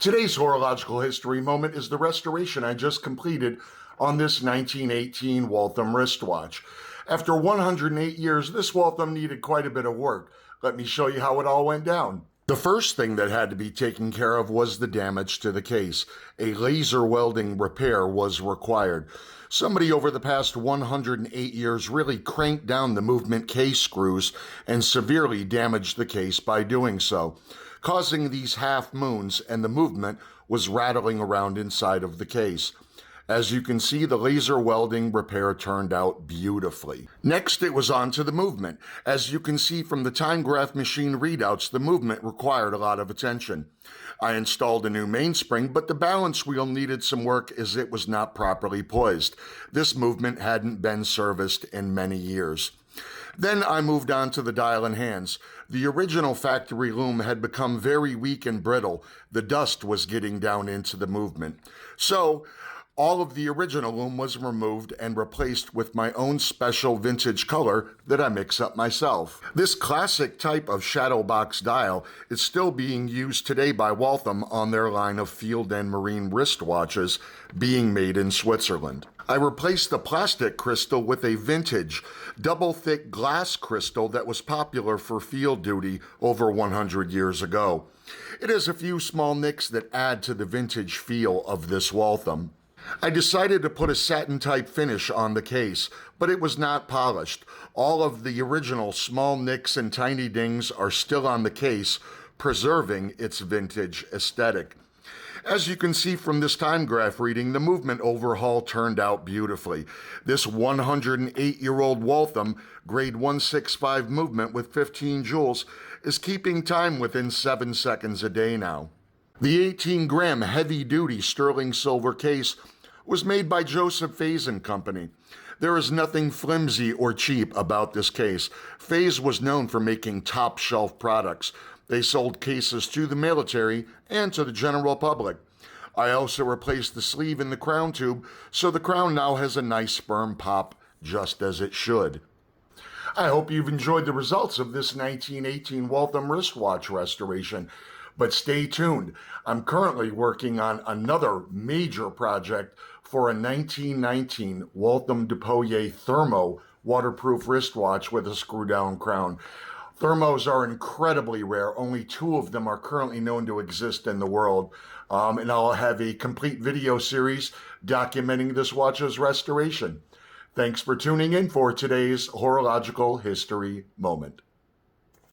Today's horological history moment is the restoration I just completed on this 1918 Waltham wristwatch. After 108 years, this Waltham needed quite a bit of work. Let me show you how it all went down. The first thing that had to be taken care of was the damage to the case. A laser welding repair was required. Somebody over the past 108 years really cranked down the movement case screws and severely damaged the case by doing so, causing these half moons, and the movement was rattling around inside of the case. As you can see, the laser welding repair turned out beautifully. Next, it was on to the movement. As you can see from the time graph machine readouts, the movement required a lot of attention. I installed a new mainspring, but the balance wheel needed some work as it was not properly poised. This movement hadn't been serviced in many years. Then I moved on to the dial and hands. The original factory loom had become very weak and brittle. The dust was getting down into the movement. So, all of the original loom was removed and replaced with my own special vintage color that I mix up myself. This classic type of shadow box dial is still being used today by Waltham on their line of field and marine wristwatches being made in Switzerland. I replaced the plastic crystal with a vintage, double-thick glass crystal that was popular for field duty over 100 years ago. It has a few small nicks that add to the vintage feel of this Waltham. I decided to put a satin-type finish on the case, but it was not polished. All of the original small nicks and tiny dings are still on the case, preserving its vintage aesthetic. As you can see from this time graph reading, the movement overhaul turned out beautifully. This 108-year-old Waltham grade 165 movement with 15 joules is keeping time within 7 seconds a day now. The 18-gram heavy-duty sterling silver case was made by Fahys and Company. There is nothing flimsy or cheap about this case. Fahys was known for making top-shelf products. They sold cases to the military and to the general public. I also replaced the sleeve in the crown tube, so the crown now has a nice firm pop, just as it should. I hope you've enjoyed the results of this 1918 Waltham wristwatch restoration. But stay tuned. I'm currently working on another major project for a 1919 Waltham Depouillet Thermo waterproof wristwatch with a screw-down crown. Thermos are incredibly rare. Only 2 of them are currently known to exist in the world. And I'll have a complete video series documenting this watch's restoration. Thanks for tuning in for today's horological history moment.